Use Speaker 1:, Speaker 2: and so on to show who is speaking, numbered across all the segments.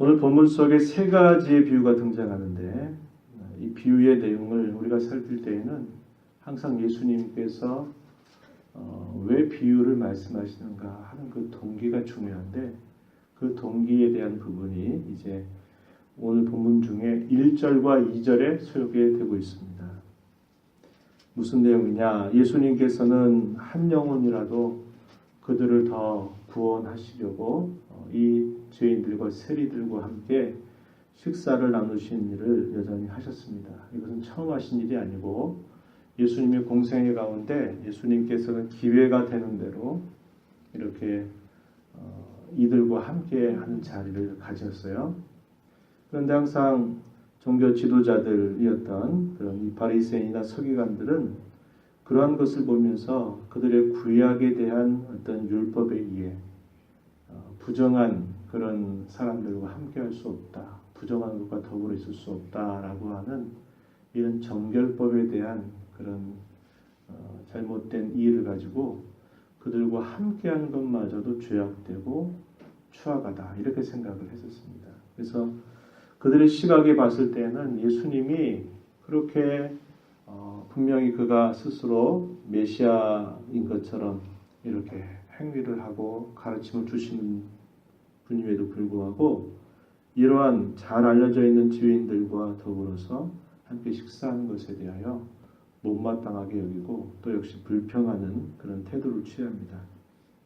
Speaker 1: 오늘 본문 속에 세 가지의 비유가 등장하는데 이 비유의 내용을 우리가 살필 때에는 항상 예수님께서 왜 비유를 말씀하시는가 하는 그 동기가 중요한데 그 동기에 대한 부분이 이제 오늘 본문 중에 1절과 2절에 소개되고 있습니다. 무슨 내용이냐? 예수님께서는 한 영혼이라도 그들을 더 구원하시려고 이 죄인들과 세리들과 함께 식사를 나누신 일을 여전히 하셨습니다. 이것은 처음 하신 일이 아니고 예수님의 공생애 가운데 예수님께서는 기회가 되는 대로 이렇게 이들과 함께 하는 자리를 가졌어요. 그런데 항상 종교 지도자들이었던 그런 이 바리새인이나 서기관들은 그러한 것을 보면서 그들의 구약에 대한 어떤 율법에 의해 부정한 그런 사람들과 함께할 수 없다, 부정한 것과 더불어 있을 수 없다라고 하는 이런 정결법에 대한 그런 잘못된 이해를 가지고 그들과 함께하는 것마저도 죄악되고 추악하다 이렇게 생각을 했었습니다. 그래서 그들의 시각에 봤을 때는 예수님이 그렇게 분명히 그가 스스로 메시아인 것처럼 이렇게 행위를 하고 가르침을 주시는 분임에도 불구하고 이러한 잘 알려져 있는 죄인들과 더불어서 함께 식사하는 것에 대하여 못마땅하게 여기고 또 역시 불평하는 그런 태도를 취합니다.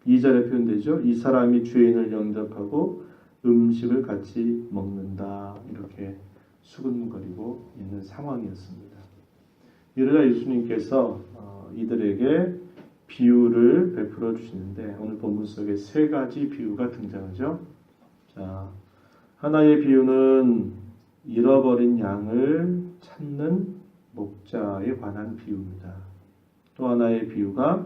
Speaker 1: 2절에 표현되죠. 이 사람이 죄인을 영접하고 음식을 같이 먹는다. 이렇게 수근거리고 있는 상황이었습니다. 이러자 예수님께서 이들에게 비유를 베풀어 주시는데 오늘 본문 속에 세 가지 비유가 등장하죠. 자, 하나의 비유는 잃어버린 양을 찾는 목자에 관한 비유입니다. 또 하나의 비유가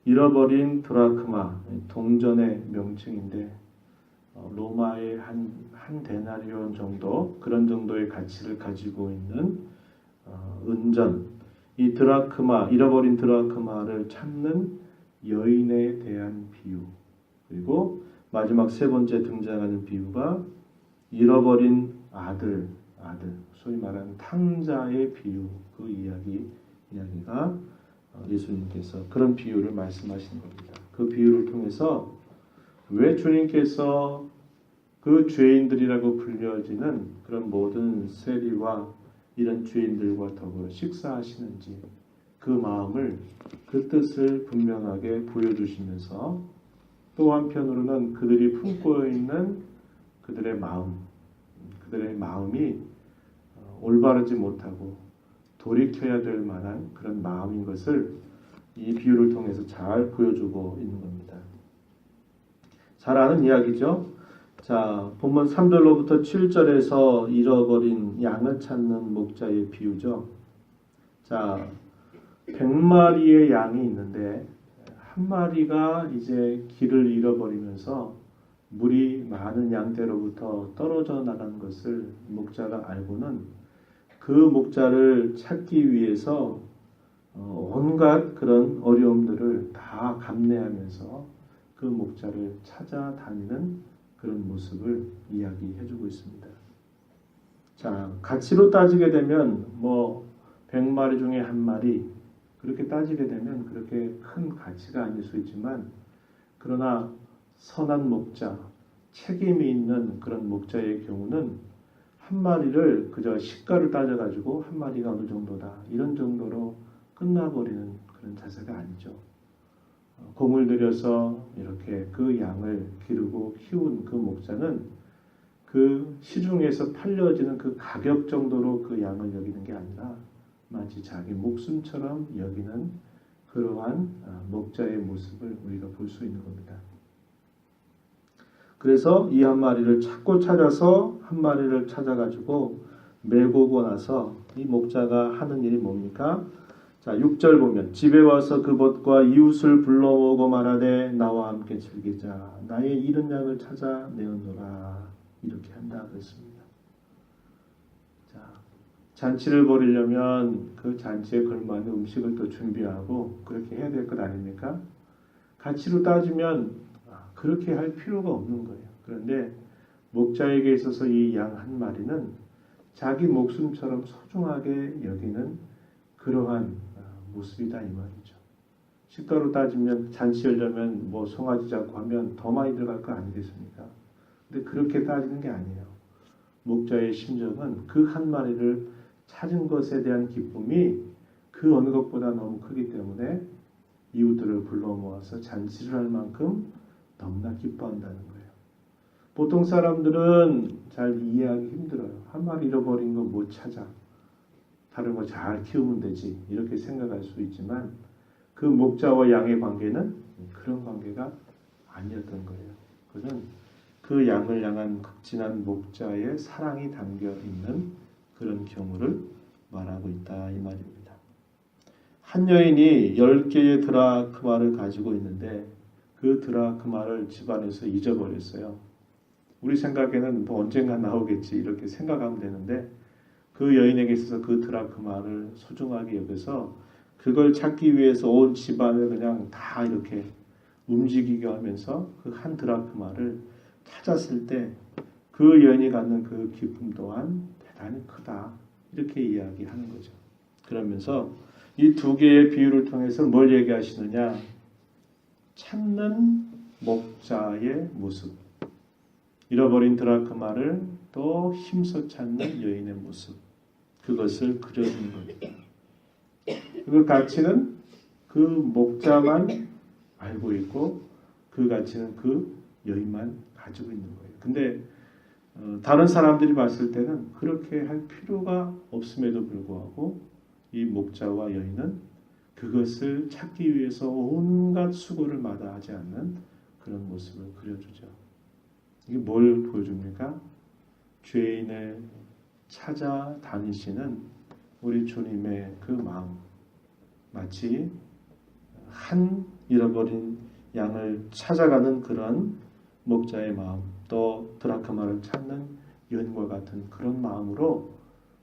Speaker 1: 잃어버린 드라크마, 동전의 명칭인데 로마의 한 데나리온 정도 그런 정도의 가치를 가지고 있는 은전, 이 드라크마, 잃어버린 드라크마를 찾는 여인에 대한 비유, 그리고 마지막 세 번째 등장하는 비유가 잃어버린 아들, 소위 말하는 탕자의 비유, 그 이야기가 예수님께서 그런 비유를 말씀하시는 겁니다. 그 비유를 통해서 왜 주님께서 그 죄인들이라고 불려지는 그런 모든 세리와 이런 죄인들과 더불어 식사하시는지 그 마음을, 그 뜻을 분명하게 보여주시면서 또 한편으로는 그들이 품고 있는 그들의 마음이 올바르지 못하고 돌이켜야 될 만한 그런 마음인 것을 이 비유를 통해서 잘 보여주고 있는 겁니다. 잘 아는 이야기죠. 자, 본문 3절로부터 7절에서 잃어버린 양을 찾는 목자의 비유죠. 자, 100마리의 양이 있는데 한 마리가 이제 길을 잃어버리면서 물이 많은 양떼로부터 떨어져 나가는 것을 목자가 알고는 그 목자를 찾기 위해서 온갖 그런 어려움들을 다 감내하면서 그 목자를 찾아다니는 그런 모습을 이야기해주고 있습니다. 자, 가치로 따지게 되면 100마리 중에 한 마리 그렇게 따지게 되면 그렇게 큰 가치가 아닐 수 있지만 그러나 선한 목자, 책임이 있는 그런 목자의 경우는 한 마리를 그저 시가를 따져가지고 한 마리가 어느 정도다 이런 정도로 끝나버리는 그런 자세가 아니죠. 공을 들여서 이렇게 그 양을 기르고 키운 그 목자는 그 시중에서 팔려지는 그 가격 정도로 그 양을 여기는 게 아니라 마치 자기 목숨처럼 여기는 그러한 목자의 모습을 우리가 볼 수 있는 겁니다. 그래서 이 한 마리를 찾아서 한 마리를 찾아가지고 메고 오고 나서 이 목자가 하는 일이 뭡니까? 자, 6절 보면 집에 와서 그 벗과 이웃을 불러 모으고 말하되 나와 함께 즐기자. 나의 잃은 양을 찾아 내어놓으라. 이렇게 한다 그랬습니다. 자, 잔치를 벌이려면 그 잔치에 걸맞는 음식을 또 준비하고 그렇게 해야 될 것 아닙니까? 가치로 따지면 그렇게 할 필요가 없는 거예요. 그런데 목자에게 있어서 이 양 한 마리는 자기 목숨처럼 소중하게 여기는 그러한 모습이다 이 말이죠. 시가로 따지면 잔치 열려면 뭐 송아지 잡고 하면 더 많이 들어갈 거 아니겠습니까? 근데 그렇게 따지는 게 아니에요. 목자의 심정은 그 한 마리를 찾은 것에 대한 기쁨이 그 어느 것보다 너무 크기 때문에 이웃들을 불러 모아서 잔치를 할 만큼 너무나 기뻐한다는 거예요. 보통 사람들은 잘 이해하기 힘들어요. 한 마리 잃어버린 거 못 찾아. 다른 거 잘 키우면 되지. 이렇게 생각할 수 있지만 그 목자와 양의 관계는 그런 관계가 아니었던 거예요. 그것은 그 양을 향한 극진한 목자의 사랑이 담겨 있는 그런 경우를 말하고 있다 이 말입니다. 한 여인이 10개의 드라크마를 가지고 있는데 그 드라크마를 집안에서 잊어버렸어요. 우리 생각에는 뭐 언젠가 나오겠지 이렇게 생각하면 되는데 그 여인에게 있어서 그 드라크마를 소중하게 여겨서 그걸 찾기 위해서 온 집안을 그냥 다 이렇게 움직이게 하면서 그 한 드라크마를 찾았을 때 그 여인이 갖는 그 기쁨 또한 대단히 크다 이렇게 이야기하는 거죠. 그러면서 이 두 개의 비유를 통해서 뭘 얘기하시느냐? 찾는 목자의 모습, 잃어버린 드라크마를 또 힘써 찾는 여인의 모습, 그것을 그려주는 겁니다. 그 가치는 그 목자만 알고 있고 그 가치는 그 여인만 가지고 있는 거예요. 근데 다른 사람들이 봤을 때는 그렇게 할 필요가 없음에도 불구하고 이 목자와 여인은 그것을 찾기 위해서 온갖 수고를 마다하지 않는 그런 모습을 그려주죠. 이게 뭘 보여줍니까? 죄인을 찾아다니시는 우리 주님의 그 마음, 마치 한 잃어버린 양을 찾아가는 그런 목자의 마음, 또 드라크마를 찾는 여인과 같은 그런 마음으로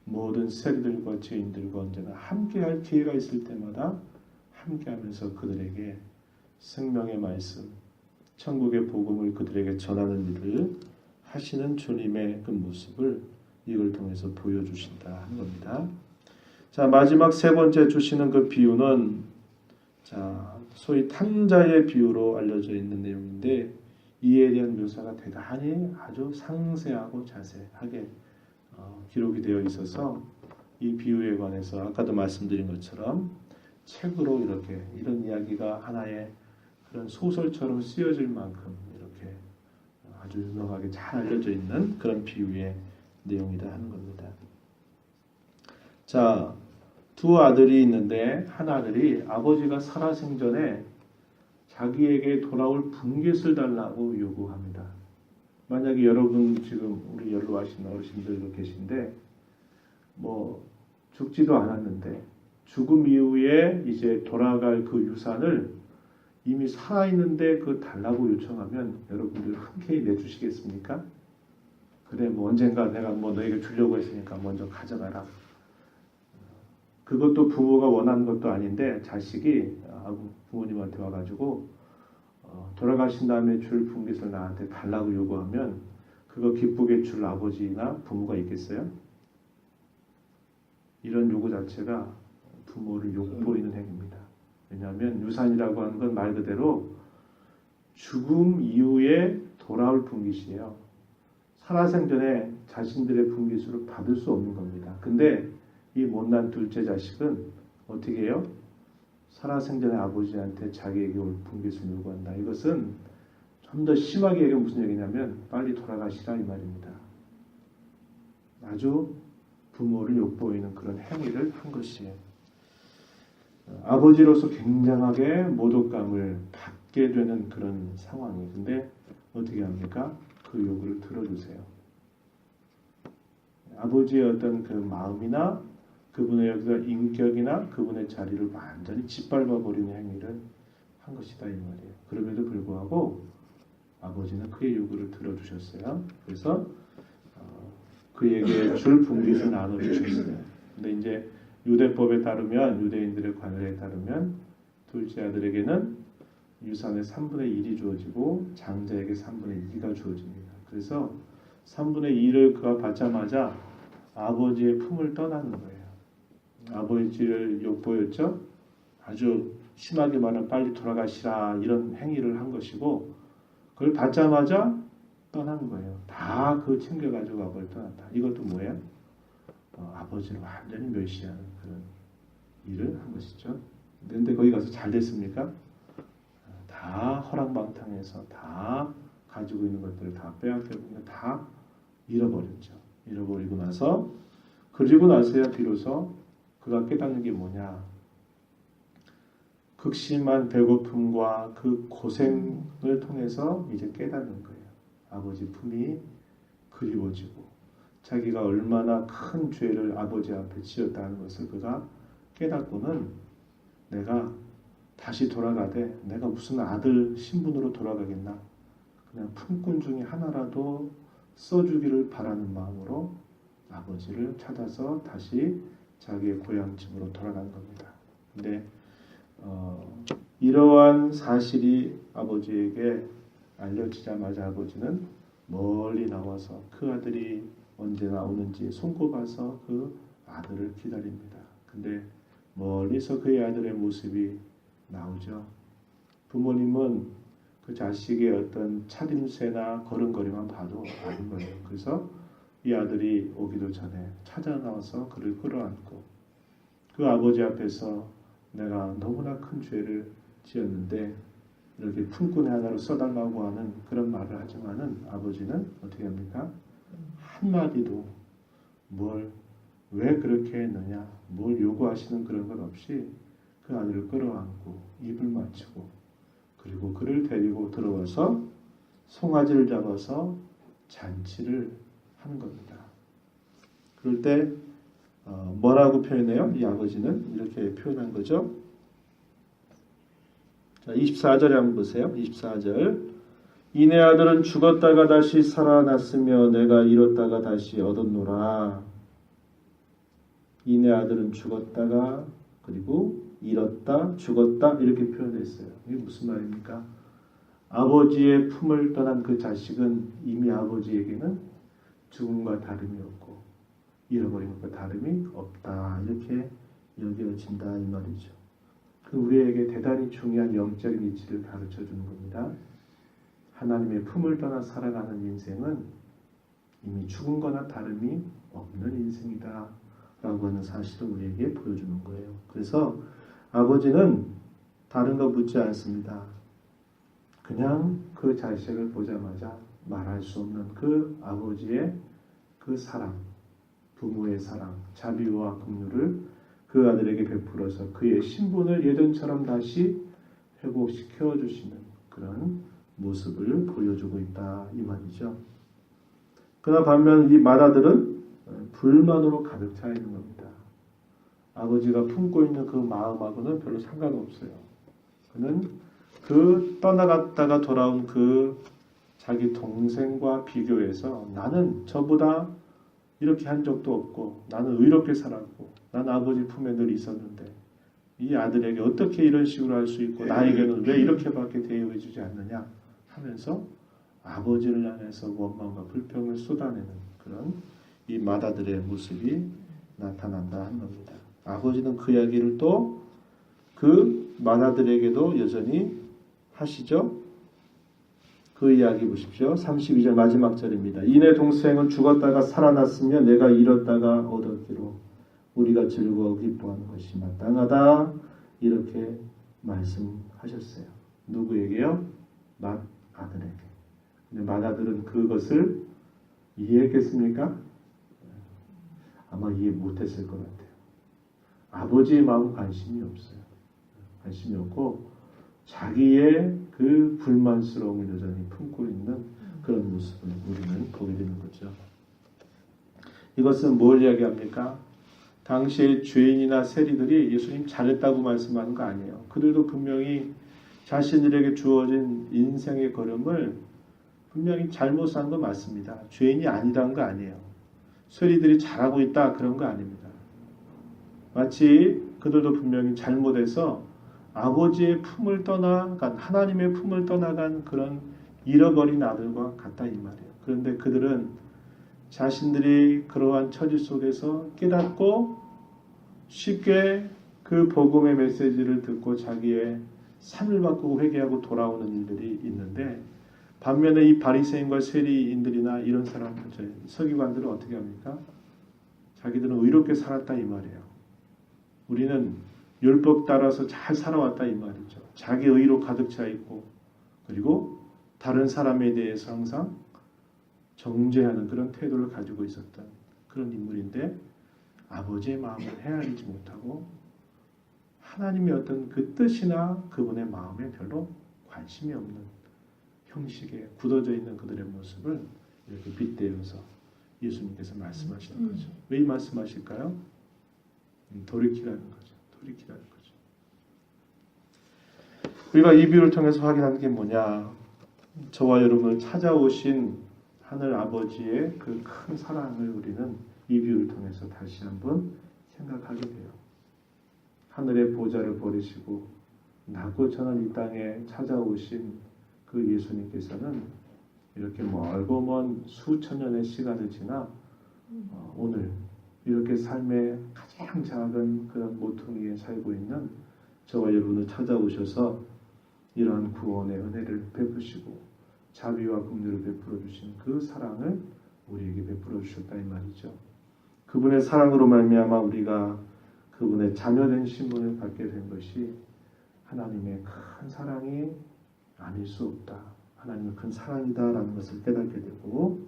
Speaker 1: 모든 세리들과 죄인들과 언제나 함께할 기회가 있을 때마다 함께하면서 그들에게 생명의 말씀, 천국의 복음을 그들에게 전하는 일을 하시는 주님의 그 모습을 이걸 통해서 보여주신다 하는 겁니다. 자, 마지막 세 번째 주시는 그 비유는 소위 탕자의 비유로 알려져 있는 내용인데 이에 대한 묘사가 대단히 아주 상세하고 자세하게 기록이 되어 있어서 이 비유에 관해서 아까도 말씀드린 것처럼 책으로 이렇게 이런 이야기가 하나의 그런 소설처럼 쓰여질 만큼 이렇게 아주 유명하게 잘 알려져 있는 그런 비유의 내용이다 하는 겁니다. 자, 두 아들이 있는데 한 아들이 아버지가 살아생전에 자기에게 돌아올 분깃을 달라고 요구합니다. 만약에 여러분 지금 우리 연로하신 어르신들도 계신데 뭐 죽지도 않았는데 죽음 이후에 이제 돌아갈 그 유산을 이미 살아있는데 그 달라고 요청하면 여러분들 흔쾌히 내주시겠습니까? 그래 뭐 언젠가 내가 뭐 너에게 주려고 했으니까 먼저 가져가라. 그것도 부모가 원하는 것도 아닌데 자식이 부모님한테 와가지고 돌아가신 다음에 줄 분깃을 나한테 달라고 요구하면 그거 기쁘게 줄 아버지나 부모가 있겠어요? 이런 요구 자체가 부모를 욕보이는 행위입니다. 왜냐하면 유산이라고 하는 건 말 그대로 죽음 이후에 돌아올 분깃이에요. 살아생전에 자신들의 분깃으로 받을 수 없는 겁니다. 근데 이 못난 둘째 자식은 어떻게 해요? 살아생전에 아버지한테 자기에게 올 분깃을 요구한다. 이것은 좀 더 심하게 얘기하면 무슨 얘기냐면 빨리 돌아가시라 이 말입니다. 아주 부모를 욕보이는 그런 행위를 한 것이에요. 아버지로서 굉장하게 모독감을 받게 되는 그런 상황이에요. 근데 어떻게 합니까? 그 요구를 들어주세요. 아버지의 어떤 그 마음이나 그분의 어떤 인격이나 그분의 자리를 완전히 짓밟아버리는 행위를 한 것이다 이 말이에요. 그럼에도 불구하고 아버지는 그의 요구를 들어주셨어요. 그래서 그에게 줄 분깃을 나눠주셨어요. 근데 이제 유대법에 따르면 유대인들의 관례에 따르면 둘째 아들에게는 유산의 3분의 1이 주어지고 장자에게 3분의 2가 주어집니다. 그래서 3분의 2를 그가 받자마자 아버지의 품을 떠나는 거예요. 아버지를 욕보였죠. 아주 심하게 말하면 빨리 돌아가시라 이런 행위를 한 것이고 그걸 받자마자 떠난 거예요. 다 그 챙겨가지고 아버지를 떠났다. 이것도 뭐예요? 아버지를 완전히 멸시하는 그런 일을 한 것이죠. 그런데 거기 가서 잘 됐습니까? 다 허랑방탕해서 다 가지고 있는 것들을 다 빼앗겨버리고 다 잃어버렸죠. 잃어버리고 나서 그리고 나서야 비로소 그가 깨닫는 게 뭐냐. 극심한 배고픔과 그 고생을 통해서 이제 깨닫는 거예요. 아버지 품이 그리워지고 자기가 얼마나 큰 죄를 아버지 앞에 지었다는 것을 그가 깨닫고는 내가 다시 돌아가되 내가 무슨 아들 신분으로 돌아가겠나. 그냥 품꾼 중에 하나라도 써주기를 바라는 마음으로 아버지를 찾아서 다시 자기의 고향집으로 돌아간 겁니다. 근데 이러한 사실이 아버지에게 알려지자마자 아버지는 멀리 나와서 그 아들이 언제 나오는지 손꼽아서 그 아들을 기다립니다. 근데 멀리서 그의 아들의 모습이 나오죠. 부모님은 그 자식의 어떤 차림새나 걸음걸이만 봐도 아는 거예요. 그래서 이 아들이 오기도 전에 찾아 나와서 그를 끌어안고 그 아버지 앞에서 내가 너무나 큰 죄를 지었는데 이렇게 품꾼의 하나로 써달라고 하는 그런 말을 하지만은 아버지는 어떻게 합니까? 한마디도 왜 그렇게 했느냐, 뭘 요구하시는 그런 것 없이 그 아들을 끌어안고 입을 맞추고 그리고 그를 데리고 들어와서 송아지를 잡아서 잔치를 하는 겁니다. 그럴 때 뭐라고 표현해요? 이 아버지는 이렇게 표현한 거죠. 자, 24절에 한번 보세요. 24절. 이내 아들은 죽었다가 다시 살아났으며 내가 잃었다가 다시 얻었노라. 이내 아들은 죽었다가 그리고 잃었다, 죽었다 이렇게 표현했어요. 이게 무슨 말입니까? 아버지의 품을 떠난 그 자식은 이미 아버지에게는 죽음과 다름이 없고 잃어버린 것과 다름이 없다. 이렇게 여겨진다 이 말이죠. 그 우리에게 대단히 중요한 영적인 이치를 가르쳐 주는 겁니다. 하나님의 품을 떠나 살아가는 인생은 이미 죽은 거나 다름이 없는 인생이다 라고 하는 사실을 우리에게 보여주는 거예요. 그래서 아버지는 다른 거 묻지 않습니다. 그냥 그 자식을 보자마자 말할 수 없는 그 아버지의 그 사랑, 부모의 사랑, 자비와 긍휼을 그 아들에게 베풀어서 그의 신분을 예전처럼 다시 회복시켜 주시는 그런 모습을 보여주고 있다 이 말이죠. 그러나 반면 이 맏아들은 불만으로 가득 차 있는 겁니다. 아버지가 품고 있는 그 마음하고는 별로 상관없어요. 그는 그 떠나갔다가 돌아온 그 자기 동생과 비교해서 나는 저보다 이렇게 한 적도 없고 나는 의롭게 살았고 나는 아버지 품에 늘 있었는데 이 아들에게 어떻게 이런 식으로 할 수 있고 나에게는 왜 이렇게밖에 대우해 주지 않느냐 하면서 아버지를 향해서 원망과 불평을 쏟아내는 그런 이 맏아들의 모습이 나타난다 하는 겁니다. 아버지는 그 이야기를 또 그 맏아들에게도 여전히 하시죠. 그 이야기 보십시오. 32절 마지막 절입니다. 이내 동생은 죽었다가 살아났으며 내가 잃었다가 얻었기로 우리가 즐거워 기뻐하는 것이 마땅하다. 이렇게 말씀하셨어요. 누구에게요? 맏아들에게. 근데 맏아들은 그것을 이해했겠습니까? 아마 이해 못했을 것 같아요. 아버지의 마음 관심이 없어요. 관심이 없고 자기의 그 불만스러움을 여전히 품고 있는 그런 모습을 우리는 보게 되는 거죠. 이것은 뭘 이야기합니까? 당시의 죄인이나 세리들이 예수님 잘했다고 말씀하는 거 아니에요. 그들도 분명히 자신들에게 주어진 인생의 걸음을 분명히 잘못 산 거 맞습니다. 죄인이 아니라는 거 아니에요. 세리들이 잘하고 있다 그런 거 아닙니다. 마치 그들도 분명히 잘못해서 아버지의 품을 떠나간 하나님의 품을 떠나간 그런 잃어버린 아들과 같다 이 말이에요. 그런데 그들은 자신들이 그러한 처지 속에서 깨닫고 쉽게 그 복음의 메시지를 듣고 자기의 삶을 바꾸고 회개하고 돌아오는 일들이 있는데, 반면에 이 바리새인과 세리인들이나 이런 사람들, 서기관들은 어떻게 합니까? 자기들은 의롭게 살았다 이 말이에요. 우리는 율법 따라서 잘 살아왔다 이 말이죠. 자기 의로 가득 차 있고, 그리고 다른 사람에 대해서 항상 정죄하는 그런 태도를 가지고 있었던 그런 인물인데, 아버지의 마음을 헤아리지 못하고 하나님의 어떤 그 뜻이나 그분의 마음에 별로 관심이 없는 형식에 굳어져 있는 그들의 모습을 이렇게 빗대어서 예수님께서 말씀하시는 거죠. 왜 이 말씀하실까요? 돌이키라는 거죠. 돌이키라는 거죠. 우리가 이 비유를 통해서 확인하는 게 뭐냐? 저와 여러분을 찾아오신 하늘 아버지의 그 큰 사랑을 우리는 이 비유를 통해서 다시 한번 생각하게 돼요. 하늘의 보좌를 버리시고 낮고 천한 이 땅에 찾아오신 그 예수님께서는 이렇게 멀고 먼 수천 년의 시간을 지나 오늘 이렇게 삶의 가장 작은 그런 모퉁이에 살고 있는 저와 여러분을 찾아오셔서 이러한 구원의 은혜를 베푸시고 자비와 긍휼을 베풀어 주신 그 사랑을 우리에게 베풀어 주셨다 이 말이죠. 그분의 사랑으로 말미암아 우리가 그분의 자녀된 신분을 받게 된 것이 하나님의 큰 사랑이 아닐 수 없다. 하나님의 큰 사랑이다라는 것을 깨닫게 되고,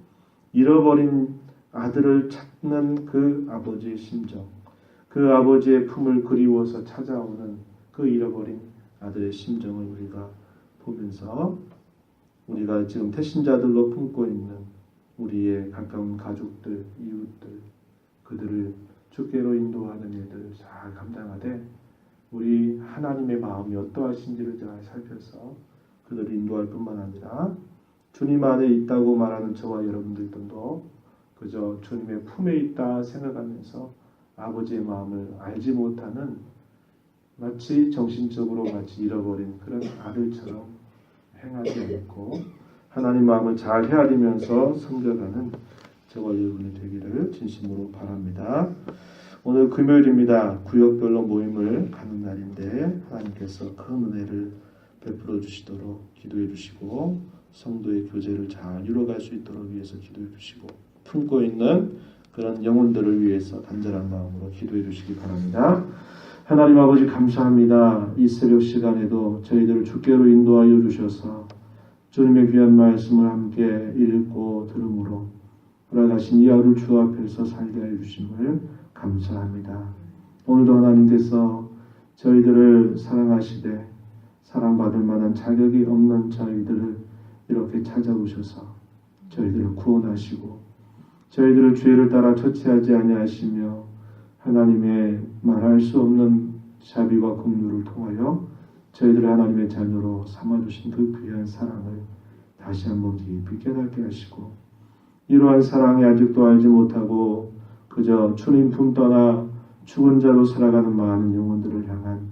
Speaker 1: 잃어버린 아들을 찾는 그 아버지의 심정, 그 아버지의 품을 그리워서 찾아오는 그 잃어버린 아들의 심정을 우리가 보면서, 우리가 지금 태신자들로 품고 있는 우리의 가까운 가족들, 이웃들, 그들을 주께로 인도하는 일들을 잘 감당하되 우리 하나님의 마음이 어떠하신지를 잘 살펴서 그들을 인도할 뿐만 아니라 주님 안에 있다고 말하는 저와 여러분들도 그저 주님의 품에 있다 생각하면서 아버지의 마음을 알지 못하는, 마치 정신적으로 마치 잃어버린 그런 아들처럼 행하지 않고 하나님 마음을 잘 헤아리면서 섬겨가는 저와 여러분이 되기를 진심으로 바랍니다. 오늘 금요일입니다. 구역별로 모임을 가는 날인데 하나님께서 큰 은혜를 베풀어 주시도록 기도해 주시고, 성도의 교제를 잘 이루어갈 수 있도록 위해서 기도해 주시고, 품고 있는 그런 영혼들을 위해서 간절한 마음으로 기도해 주시기 바랍니다. 하나님 아버지 감사합니다. 이 새벽 시간에도 저희들을 주께로 인도하여 주셔서 주님의 귀한 말씀을 함께 읽고 들음으로 돌아가신 이 하루 주 앞에서 살게 하여 주심을 감사합니다. 오늘도 하나님께서 저희들을 사랑하시되 사랑받을 만한 자격이 없는 저희들을 이렇게 찾아오셔서 저희들을 구원하시고 저희들을 죄를 따라 처치하지 아니하시며 하나님의 말할 수 없는 자비와 긍휼을 통하여 저희들을 하나님의 자녀로 삼아주신 그 귀한 사랑을 다시 한번 깊이 깨닫게 하시고, 이러한 사랑이 아직도 알지 못하고 그저 주님 품 떠나 죽은 자로 살아가는 많은 영혼들을 향한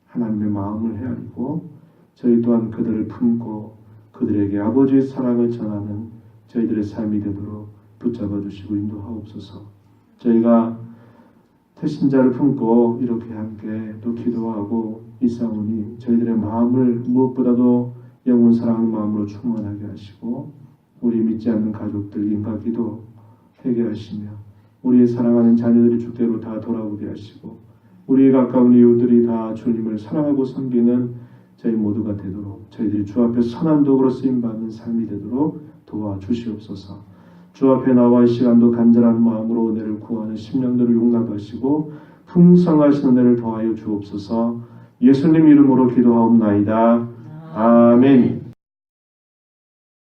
Speaker 1: 하나님의 마음을 헤아리고 저희 또한 그들을 품고 그들에게 아버지의 사랑을 전하는 저희들의 삶이 되도록 붙잡아 주시고 인도하옵소서. 저희가 태신자를 품고 이렇게 함께 또 기도하고 있사오니 저희들의 마음을 무엇보다도 영혼 사랑하는 마음으로 충만하게 하시고, 우리 믿지 않는 가족들 인가기도 회개하시며 우리의 사랑하는 자녀들이 주께로 다 돌아오게 하시고 우리의 가까운 이웃들이 다 주님을 사랑하고 섬기는 저희 모두가 되도록 저희들이 주 앞에 선한 도구로 쓰임받는 삶이 되도록 도와주시옵소서. 주 앞에 나와 이 시간도 간절한 마음으로 은혜를 구하는 심령들을 용납하시고 풍성하신 은혜를 더하여 주옵소서. 예수님 이름으로 기도하옵나이다. 아멘.